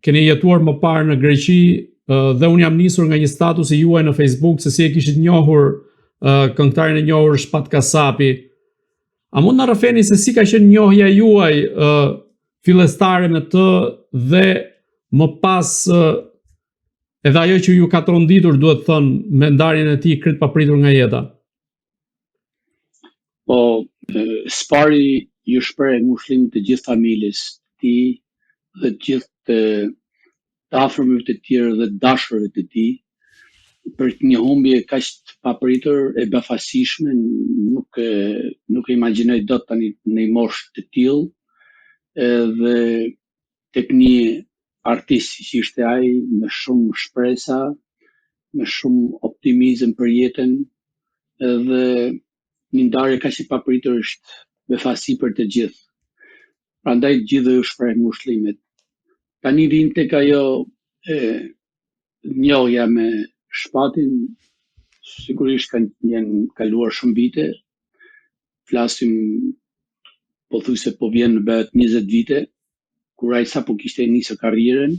keni jetuar më parë në Greqi dhe unë jam nisur nga një status i juaj në Facebook se si e kishit njohur këngëtarin e njohur Shpat Kasapi. A mund na rrëfeni se si ka qenë njohja juaj fillestare me të dhe më pas edhe ajo që ju ka tronditur, duhet thënë, me ndarjen e tij kryt papritur nga jeta? Po, Spari ju shpreh ngushëllim të gjithë familjes tij dhe të gjithë të afërmit të tjerë dhe dashurët e tij për një humbje kaq të papritur e befasishme. Nuk e imagjinoj dot tani në një moshë të tillë dhe tek një artist që ishte ai, me shumë shpresa, me shumë optimizëm për jetën, dhe një ndarje kaq e papritur është befasi për të gjithë. Prandaj gjithë ju shpreh ngushëllimet. Tani vim tek ajo njohja me Shpatin, sigurisht janë kaluar shumë vite. Flasim pothuajse po vjen bëhet 20 vite, kur ai sapo kishte nisur karrierën.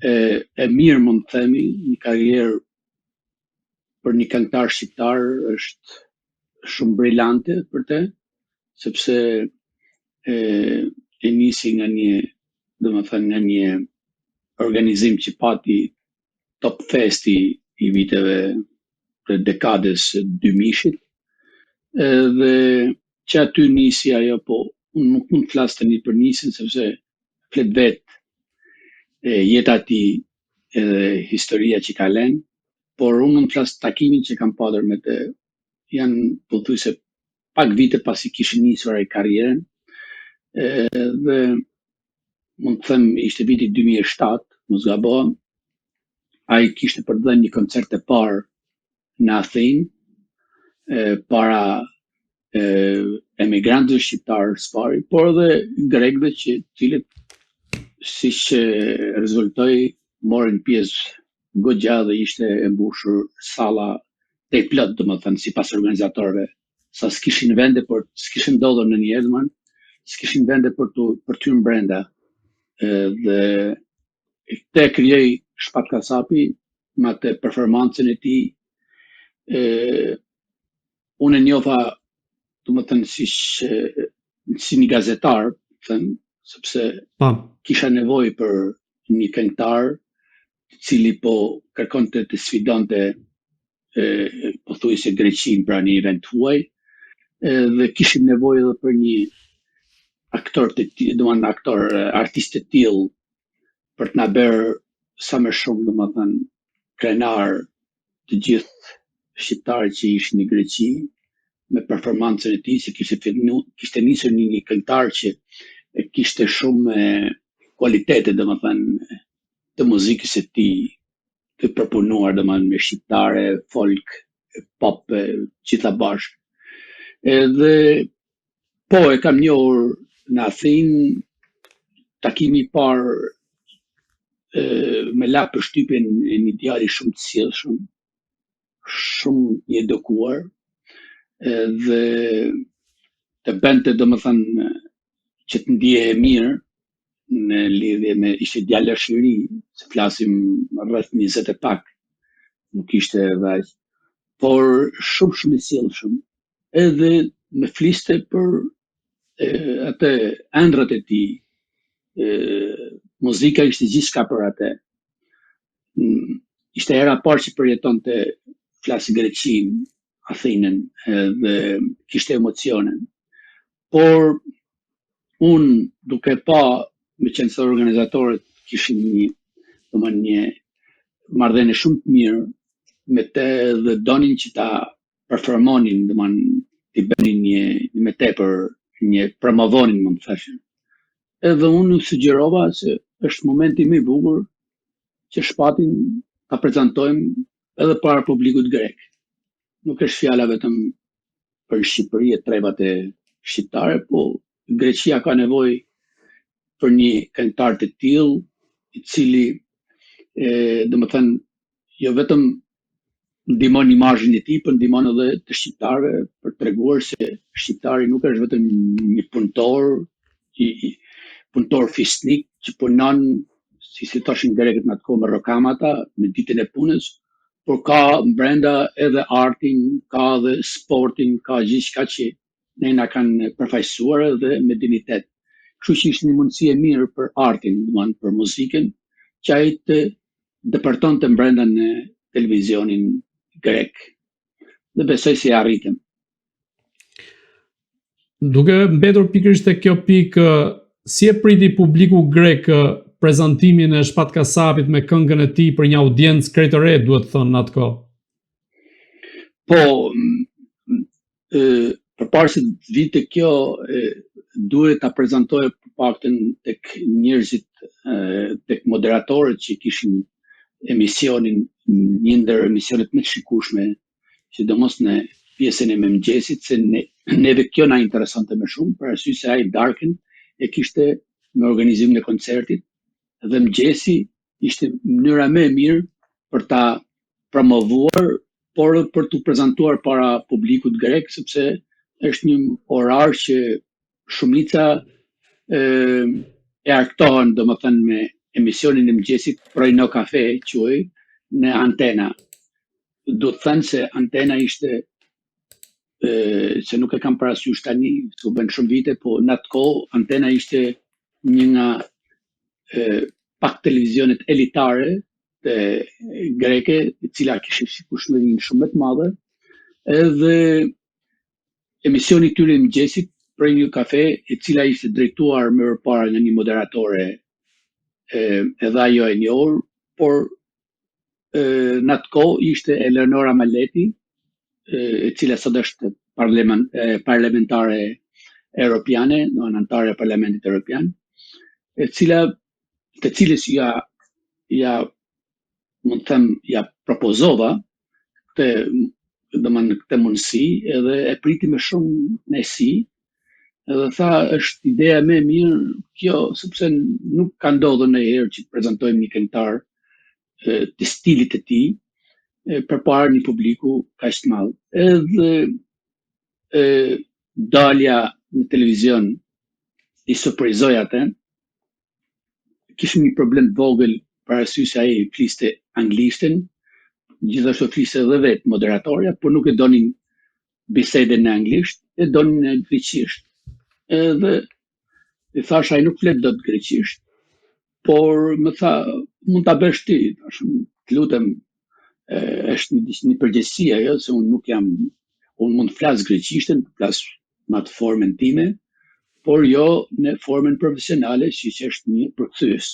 E mirë mund të themi, një karrierë për një këngëtar shqiptar është shumë brillante për të, sepse e nisi nga një organizim që pati Top Festi i viteve të dekadës 2000-shit, dhe që aty nisi ajo, po unë nuk mund të flas tani për nisin sepse flet vetë jeta e tij edhe historia që ka lënë, por unë mund të flas takimin që kam pasur me të. Janë pothuajse pak vite pasi kishin nisur ai karrierën, dhe mund të them ishte viti 2007, mos gabohem. Ai kishte për të dhënë një koncert të parë në Athinë, para emigrantëve shqiptarë Spari, por edhe grekëve që cilët siç rezultoi morën pjesë goxha dhe ishte e mbushur salla te plot, domethënë sipas organizatorëve, sa s'kishin vende, por s'kishin ndodhur ndonjëherë, domethënë s'kishin vende për të hyrë brenda. Dhe këtë krijoi Shpat Kasapi me atë performancën e tij. Unë e njoha, domethënë si një gazetar, sepse kisha nevojë për një këngëtar i cili po kërkonte të sfidonte pothuajse Greqinë pra një event huaj, dhe kishim nevojë edhe për një aktor artist të tillë për të na bërë sa më shumë, domethënë, krenar të gjithë shqiptarët që ishin në Greqi me performancën e tij, se kishte nisur një këngëtar që kishte shumë kualitete, domethënë, të muzikës së tij, të përpunuar domethënë me shqiptare, folk, pop, gjitha bashkë. Edhe po e kam njohur në Athinë. Takimi i parë me la përshtypjen e një djali shumë të sjellshëm, shumë i edukuar, dhe të bënte domethënë që të ndiheje mirë në lidhje me, ishte djalë i ri, se flasim rreth 20 e pak, nuk ishte vajzë, por shumë i sjellshëm, edhe me fliste për atë ëndrat e tij. Muzika ishte gjithçka për atë. Ishte hera e parë që përjetonte flas Greqinë, Athinën, dhe kishte emocione. Por unë duke pa, me qenë se organizatorët kishin një marrëdhënie shumë të mirë me të, dhe donin që ta performonin, t'i bënin një me tepër, një promovonin, mund të thashë. Edhe unë sugjerova se është momenti më i bukur që Shpatin ta prezantojmë edhe para publikut grek. Nuk është fjala vetëm për Shqipëri e trevat e shqiptare, po Greqia ka nevojë për një këngëtar të tillë, i cili domethënë jo vetëm ndihmon imazhin e tij, por ndihmon edhe të shqiptarëve për treguar se shqiptari nuk është vetëm një punëtor fisnik që punon si thoshin grekët në atë kohë me rokamata, me ditën e punës, por ka brenda edhe artin, ka edhe sportin, ka gjithçka që ne na kanë përfaqësuar edhe me dignitet. Kështu që ishte një mundësi e mirë për artin, për muzikën, që ai të dëpërtonte brenda në televizionin grek. Dhe besoj se arritëm. Duke mbetur pikërisht te kjo pikë, si e priti publiku grek prezantimin e Shpat Kasapit me këngën e tij për një audiencë krejtëre, duhet thënë në atë kohë? Po, përpara se të vite kjo, duhet ta prezantoje për paktën tek njerëzit, tek moderatorët që kishin emisionin, një ndër emisionet më të shikueshme, sidomos në pjesën e mëngjesit, se neve kjo na interesonte më shumë, për arsye se ai darkën e kishte me organizimin e koncertit, dhe mëngjesi ishte mënyra më e mirë për ta promovuar, por për t'u prezantuar para publikut grek, sepse është një orar që shumica e arktohen, domethënë me emisionin e mëngjesit Projno Kafe, quhej, në Antena. Do të thënë se Antena ishte, se nuk e kam parasysh tani, u bën shumë vite, po në atë kohë Antena ishte një nga pak televizionet elitare të greke, e cila kishte shikueshmërinë shumë më të madhe, edhe emisioni i tyre i mëngjesit për një kafe, e cila ishte drejtuar më përpara nga një moderatore edhe ajo e njohur, por në atë kohë ishte Eleonora Maleti, e cila sot është parlamentare europiane, anëtare e Parlamentit Evropian, të cilës ja propozova këtë mundësi, edhe e priti me shumë nesi, edhe tha është ideja më e mirë kjo, sepse nuk ka ndodhur ndonjëherë që të prezantojmë një këngëtar të stilit të tij përpara një publiku kaq të madh. Edhe dalja në televizion, i surprizoj atë, kishim një problem të vogël për arsye se ai fliste anglishtën, gjithashtu fliste edhe vetë moderatorja, por nuk e donin bisedën në anglisht, e donin në greqisht. Edhe i thash ai nuk flet dot greqisht, por më tha mund ta bësh ti, thash, të lutem, është një përgjegjësi ajo, se unë mund të flas greqishtën, flas me atë formën time, por jo në formën profesionale, siç është një përkthyes.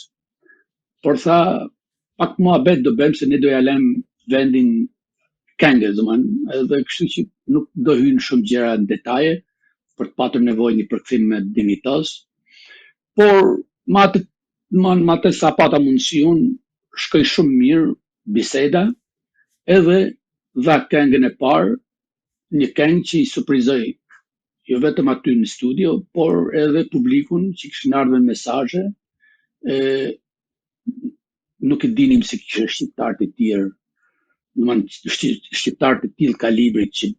Por tha, pak muhabet do bëjmë, se ne do ja lëmë vendin këngës, edhe kështu që nuk do hyjnë shumë gjëra në detaje, për të patur nevojë një përkthim më dinjitoz. Por me atë sa pata mundësi unë, shkoi shumë mirë biseda, edhe dha këngën e parë, një këngë që i surprizoi jo vetëm aty në studio, por edhe publikun që kishin ardhur me mesazhe, nuk e dinim se kishte shqiptar të tjerë, shqiptar të tillë kalibri që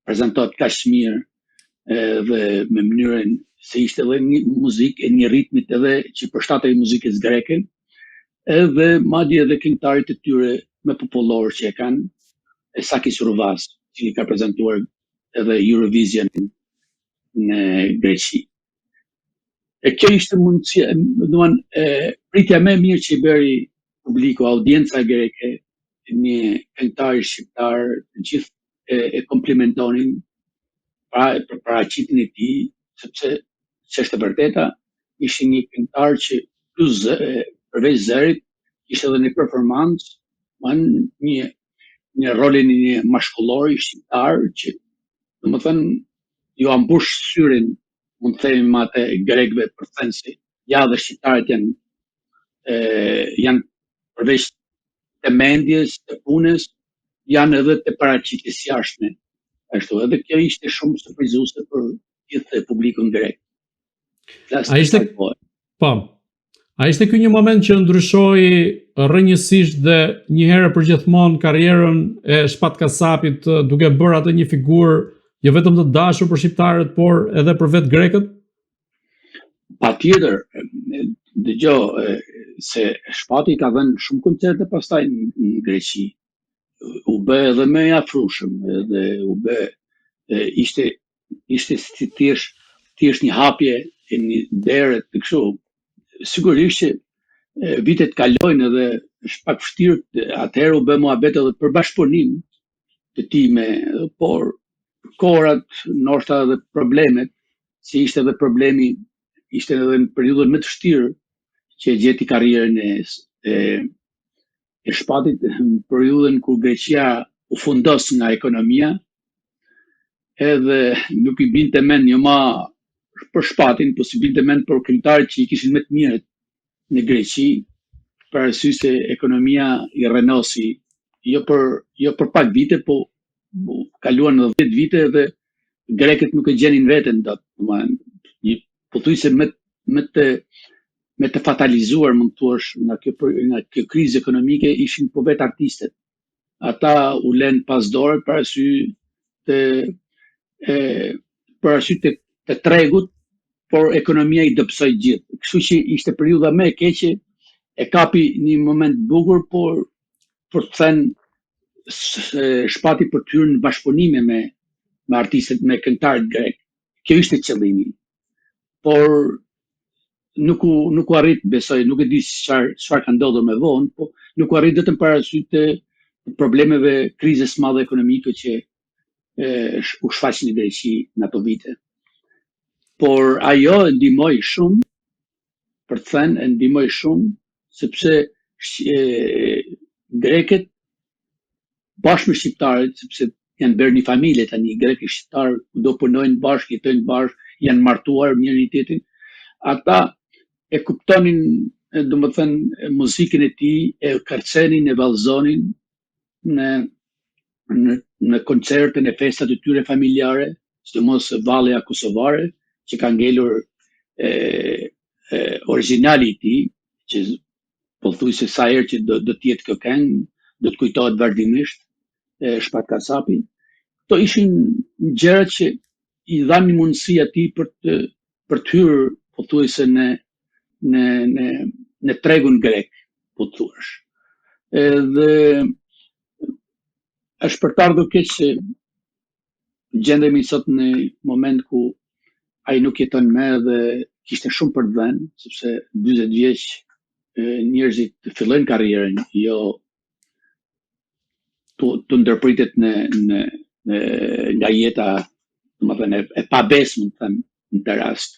prezantohet kaq mirë, dhe me mënyrën se ishte edhe një muzikë e një ritmit edhe që përshtatej muzikës greke, edhe madje edhe këngëtarit e tyre më popullor që e kanë, Sakis Ruvaz, që i ka prezantuar edhe Eurovision në Greqi. E kjo ishte mundësia, pritja më e mirë që i bëri publiku, audienca greke, një këngëtar shqiptar, të gjithë e komplimentonin për paraqitjen e tij, sepse ç'është e vërteta, ishte një këngëtar që përveç zërit, ishte edhe një performancë, një rolin e një mashkullori shqiptar që, domethënë, ju ambush syrin, mund të themi me atë grekëve, për të thënë se ja dhe shqiptarët janë përveç të mendjes, të punës, janë edhe të paraqitjes jashtme. Ashtu, edhe kjo ishte shumë surprizuese për gjithë publikun grek. A ishte ky një moment që ndryshoi rrënjësisht dhe një herë për gjithmonë karrierën e Shpat Kasapit, duke bërë atë një figurë jo vetëm të dashur për shqiptarët, por edhe për vetë grekët? Patjetër, dëgjoj, se Shpati ka dhënë shumë koncerte pastaj në Greqi. U bë edhe më i afrushëm, edhe u bë ishte si thjesht një hapje e një dere të kështu. Sigurisht që vitet kalojnë edhe është pak vështirë, atëherë u bë muhabet edhe për bashkëpunim të time, por kohërat, ndoshta edhe problemet, si ishte edhe problemi, ishte edhe në periudhën më të vështirë që e gjeti karrierën e Shpatit, në periudhën kur Greqia u fundos nga ekonomia, edhe nuk i binte mend jo ma për Shpatin, po si binte mend për këngëtarët që i kishin më të mirët në Greqi, për arsye se ekonomia i rrenosi jo për pak vite, po kaluan edhe 10 vite dhe grekët nuk e gjenin veten dot. Pothuajse me të fatalizuar, mund të thuash, nga kjo krizë ekonomike ishin po vetë artistët. Ata u lën pas dore për arsye të tregut, por ekonomia i dobësoi gjithë. Kështu që ishte periudha më e keqe, e kapi një moment bukur, por për të thënë Shpati për të hyrë në bashkëpunime me artistët, me këngëtarët grek. Kjo ishte qëllimi. Por nuk u arrit, besoj, nuk e di çfarë ka ndodhur më vonë, po nuk u arrit vetëm për arsye të problemeve, krizës së madhe ekonomike që u shfaq në Greqi në ato vite. Por ajo e ndihmoi shumë, për të thënë, e ndihmoi shumë, sepse greket bashkë me shqiptarët, sepse janë bërë një familje tani, grek e shqiptar do punojnë bashkë, jetojnë bashkë, janë martuar njëri tjetrin, ata e kuptonin, domethënë, muzikën e tij, e kërcenin, e vallëzonin në koncertet, në festat e tyre familjare, sidomos vallja kosovare, që ka ngelur origjinali i tij, që pothuajse sa herë që do të jetë kjo këngë, do të kujtohet vazhdimisht Shpat Kasapi. Kto ishin gjërat që i dhanë mundësi atij për të hyrë, pothuajse në tregun grek, po të thuash. Edhe është për të ardhur keq se gjendemi sot në moment ku ai nuk jeton më dhe kishte shumë për të dhënë, sepse 40 vjeç njerëzit fillojnë karrierën, jo të ndërpritet nga jeta, domethënë e pabesme, në të rast.